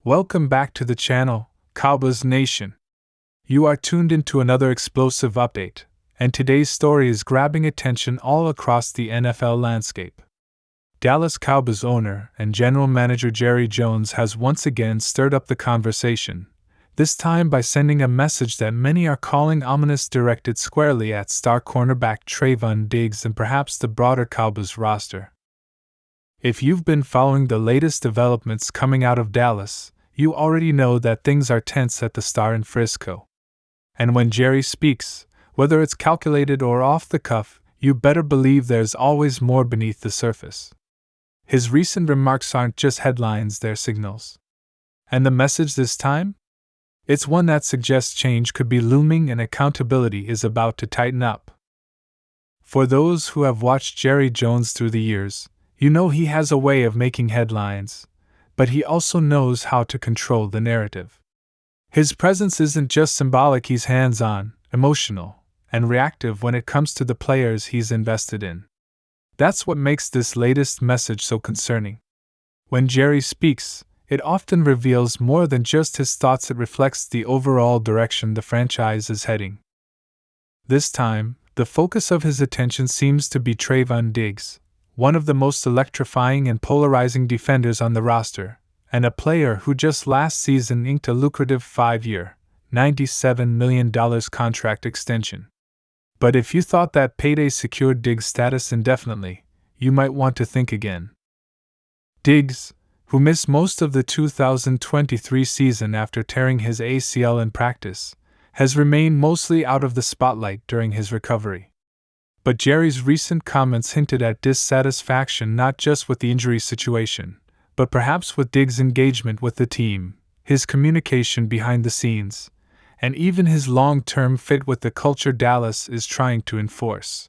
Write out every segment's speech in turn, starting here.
Welcome back to the channel, Cowboys Nation. You are tuned into another explosive update, and today's story is grabbing attention all across the NFL landscape. Dallas Cowboys owner and general manager Jerry Jones has once again stirred up the conversation, this time by sending a message that many are calling ominous, directed squarely at star cornerback Trevon Diggs and perhaps the broader Cowboys roster. If you've been following the latest developments coming out of Dallas, you already know that things are tense at the Star in Frisco. And when Jerry speaks, whether it's calculated or off the cuff, you better believe there's always more beneath the surface. His recent remarks aren't just headlines, they're signals. And the message this time? It's one that suggests change could be looming and accountability is about to tighten up. For those who have watched Jerry Jones through the years, you know he has a way of making headlines, but he also knows how to control the narrative. His presence isn't just symbolic, he's hands-on, emotional, and reactive when it comes to the players he's invested in. That's what makes this latest message so concerning. When Jerry speaks, it often reveals more than just his thoughts, it reflects the overall direction the franchise is heading. This time, the focus of his attention seems to be Trevon Diggs, one of the most electrifying and polarizing defenders on the roster, and a player who just last season inked a lucrative 5-year, $97 million contract extension. But if you thought that payday secured Diggs' status indefinitely, you might want to think again. Diggs, who missed most of the 2023 season after tearing his ACL in practice, has remained mostly out of the spotlight during his recovery. But Jerry's recent comments hinted at dissatisfaction not just with the injury situation, but perhaps with Diggs' engagement with the team, his communication behind the scenes, and even his long-term fit with the culture Dallas is trying to enforce.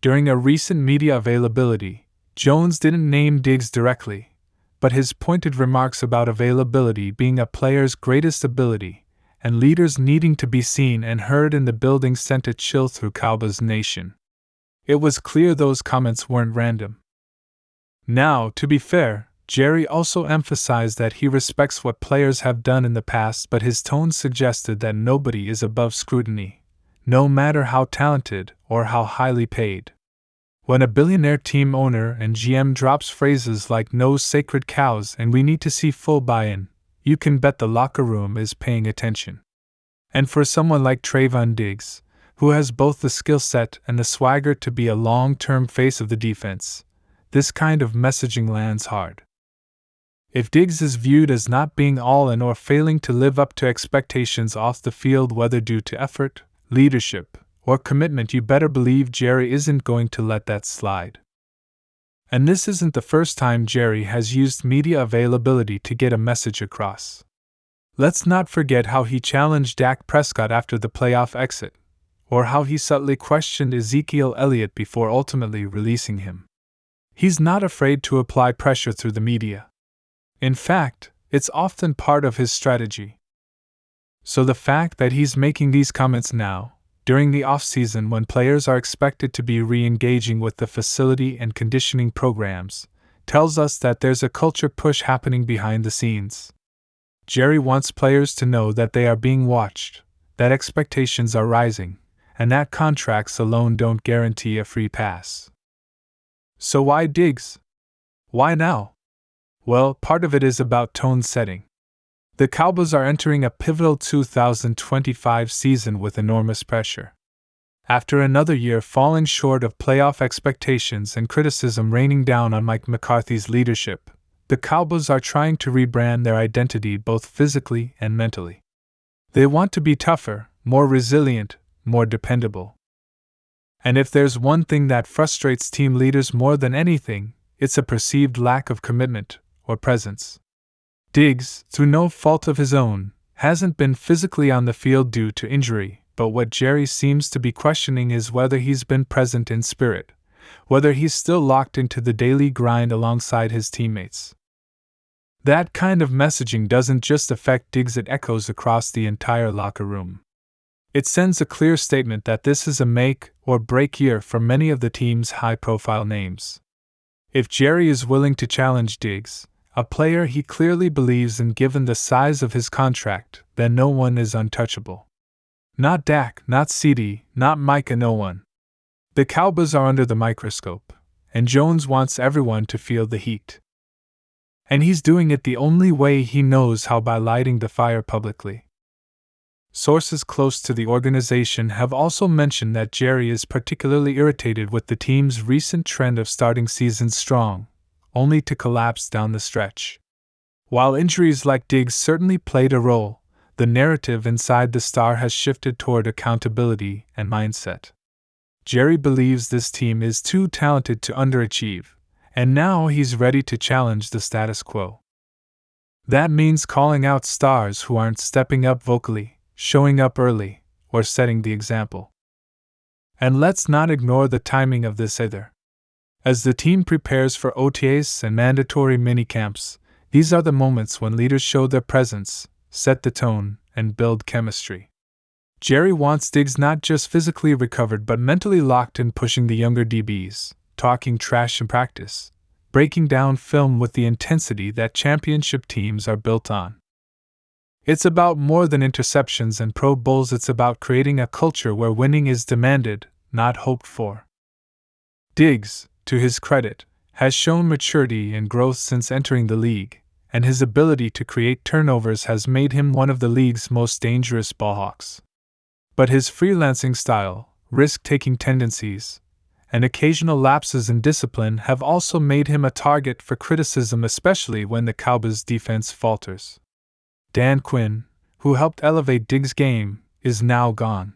During a recent media availability, Jones didn't name Diggs directly, but his pointed remarks about availability being a player's greatest ability and leaders needing to be seen and heard in the building sent a chill through Cowboys Nation. It was clear those comments weren't random. Now, to be fair, Jerry also emphasized that he respects what players have done in the past, but his tone suggested that nobody is above scrutiny, no matter how talented or how highly paid. When a billionaire team owner and GM drops phrases like "no sacred cows" and "we need to see full buy-in," you can bet the locker room is paying attention. And for someone like Trevon Diggs, who has both the skill set and the swagger to be a long-term face of the defense, this kind of messaging lands hard. If Diggs is viewed as not being all in or failing to live up to expectations off the field, whether due to effort, leadership, or commitment, you better believe Jerry isn't going to let that slide. And this isn't the first time Jerry has used media availability to get a message across. Let's not forget how he challenged Dak Prescott after the playoff exit, or how he subtly questioned Ezekiel Elliott before ultimately releasing him. He's not afraid to apply pressure through the media. In fact, it's often part of his strategy. So the fact that he's making these comments now, during the offseason when players are expected to be re-engaging with the facility and conditioning programs, tells us that there's a culture push happening behind the scenes. Jerry wants players to know that they are being watched, that expectations are rising, and that contracts alone don't guarantee a free pass. So why Diggs? Why now? Well, part of it is about tone setting. The Cowboys are entering a pivotal 2025 season with enormous pressure. After another year falling short of playoff expectations and criticism raining down on Mike McCarthy's leadership, the Cowboys are trying to rebrand their identity both physically and mentally. They want to be tougher, more resilient, more dependable. And if there's one thing that frustrates team leaders more than anything, it's a perceived lack of commitment or presence. Diggs, through no fault of his own, hasn't been physically on the field due to injury, but what Jerry seems to be questioning is whether he's been present in spirit, whether he's still locked into the daily grind alongside his teammates. That kind of messaging doesn't just affect Diggs, it echoes across the entire locker room. It sends a clear statement that this is a make or break year for many of the team's high-profile names. If Jerry is willing to challenge Diggs, a player he clearly believes in given the size of his contract, then no one is untouchable. Not Dak, not CeeDee, not Micah, no one. The Cowboys are under the microscope, and Jones wants everyone to feel the heat. And he's doing it the only way he knows how, by lighting the fire publicly. Sources close to the organization have also mentioned that Jerry is particularly irritated with the team's recent trend of starting seasons strong, only to collapse down the stretch. While injuries like Diggs certainly played a role, the narrative inside the star has shifted toward accountability and mindset. Jerry believes this team is too talented to underachieve, and now he's ready to challenge the status quo. That means calling out stars who aren't stepping up vocally, showing up early, or setting the example. And let's not ignore the timing of this either. As the team prepares for OTAs and mandatory minicamps, these are the moments when leaders show their presence, set the tone, and build chemistry. Jerry wants Diggs not just physically recovered but mentally locked in, pushing the younger DBs, talking trash in practice, breaking down film with the intensity that championship teams are built on. It's about more than interceptions and Pro Bowls. It's about creating a culture where winning is demanded, not hoped for. Diggs, to his credit, has shown maturity and growth since entering the league, and his ability to create turnovers has made him one of the league's most dangerous ballhawks. But his freelancing style, risk-taking tendencies, and occasional lapses in discipline have also made him a target for criticism, especially when the Cowboys' defense falters. Dan Quinn, who helped elevate Diggs' game, is now gone.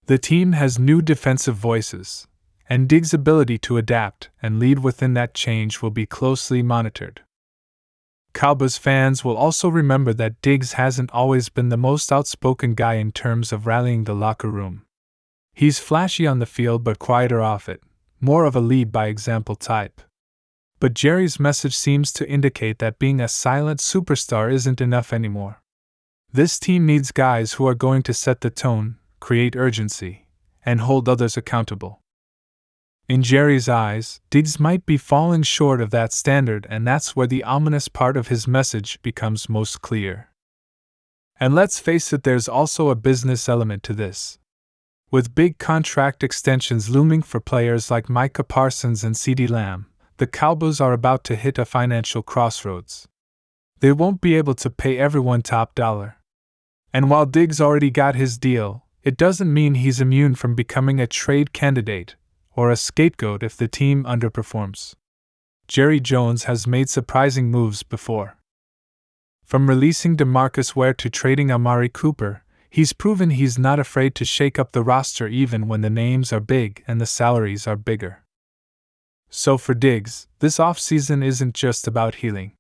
The team has new defensive voices, and Diggs' ability to adapt and lead within that change will be closely monitored. Cowboys fans will also remember that Diggs hasn't always been the most outspoken guy in terms of rallying the locker room. He's flashy on the field but quieter off it, more of a lead-by-example type. But Jerry's message seems to indicate that being a silent superstar isn't enough anymore. This team needs guys who are going to set the tone, create urgency, and hold others accountable. In Jerry's eyes, Diggs might be falling short of that standard, and that's where the ominous part of his message becomes most clear. And let's face it, there's also a business element to this. With big contract extensions looming for players like Micah Parsons and CeeDee Lamb, the Cowboys are about to hit a financial crossroads. They won't be able to pay everyone top dollar. And while Diggs already got his deal, it doesn't mean he's immune from becoming a trade candidate or a scapegoat if the team underperforms. Jerry Jones has made surprising moves before. From releasing DeMarcus Ware to trading Amari Cooper, he's proven he's not afraid to shake up the roster even when the names are big and the salaries are bigger. So for Diggs, this offseason isn't just about healing.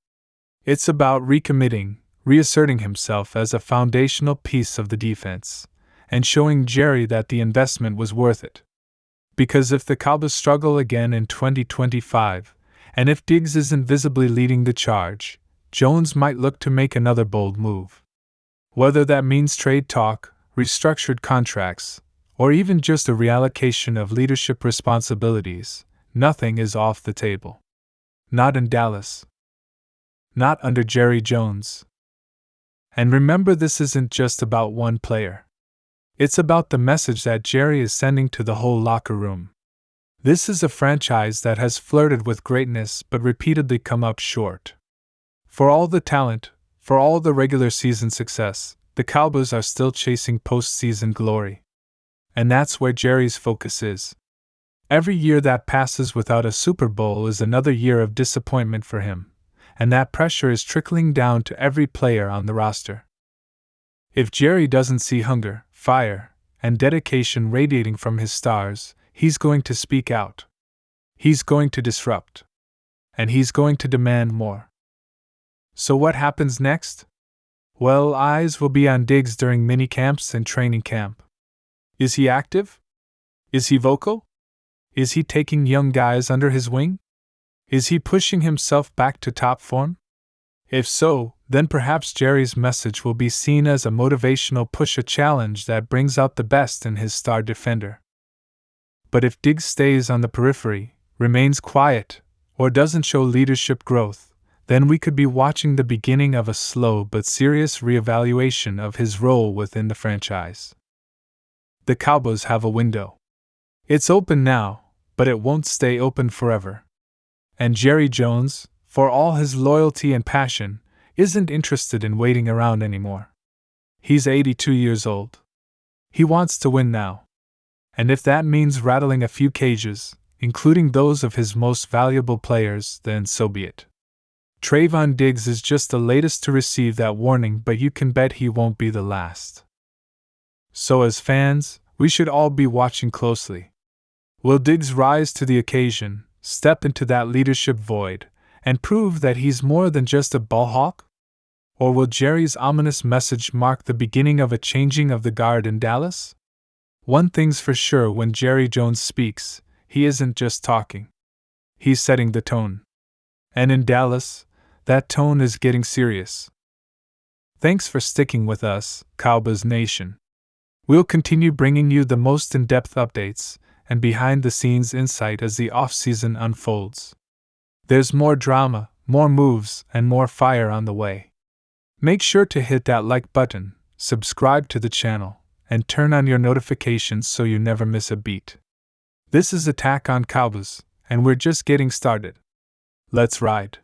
It's about recommitting, reasserting himself as a foundational piece of the defense, and showing Jerry that the investment was worth it. Because if the Cowboys struggle again in 2025, and if Diggs isn't visibly leading the charge, Jones might look to make another bold move. Whether that means trade talk, restructured contracts, or even just a reallocation of leadership responsibilities, nothing is off the table. Not in Dallas. Not under Jerry Jones. And remember, this isn't just about one player. It's about the message that Jerry is sending to the whole locker room. This is a franchise that has flirted with greatness but repeatedly come up short. For all the talent, for all the regular season success, the Cowboys are still chasing postseason glory. And that's where Jerry's focus is. Every year that passes without a Super Bowl is another year of disappointment for him, and that pressure is trickling down to every player on the roster. If Jerry doesn't see hunger, fire, and dedication radiating from his stars, he's going to speak out. He's going to disrupt. And he's going to demand more. So what happens next? Well, eyes will be on Diggs during minicamps and training camp. Is he active? Is he vocal? Is he taking young guys under his wing? Is he pushing himself back to top form? If so, then perhaps Jerry's message will be seen as a motivational push, a challenge that brings out the best in his star defender. But if Diggs stays on the periphery, remains quiet, or doesn't show leadership growth, then we could be watching the beginning of a slow but serious reevaluation of his role within the franchise. The Cowboys have a window. It's open now, but it won't stay open forever. And Jerry Jones, for all his loyalty and passion, isn't interested in waiting around anymore. He's 82 years old. He wants to win now. And if that means rattling a few cages, including those of his most valuable players, then so be it. Trevon Diggs is just the latest to receive that warning, but you can bet he won't be the last. So as fans, we should all be watching closely. Will Diggs rise to the occasion, step into that leadership void, and prove that he's more than just a ball hawk? Or will Jerry's ominous message mark the beginning of a changing of the guard in Dallas? One thing's for sure: when Jerry Jones speaks, he isn't just talking. He's setting the tone. And in Dallas, that tone is getting serious. Thanks for sticking with us, Cowboys Nation. We'll continue bringing you the most in-depth updates and behind-the-scenes insight as the offseason unfolds. There's more drama, more moves, and more fire on the way. Make sure to hit that like button, subscribe to the channel, and turn on your notifications so you never miss a beat. This is Attack on Cowboys, and we're just getting started. Let's ride.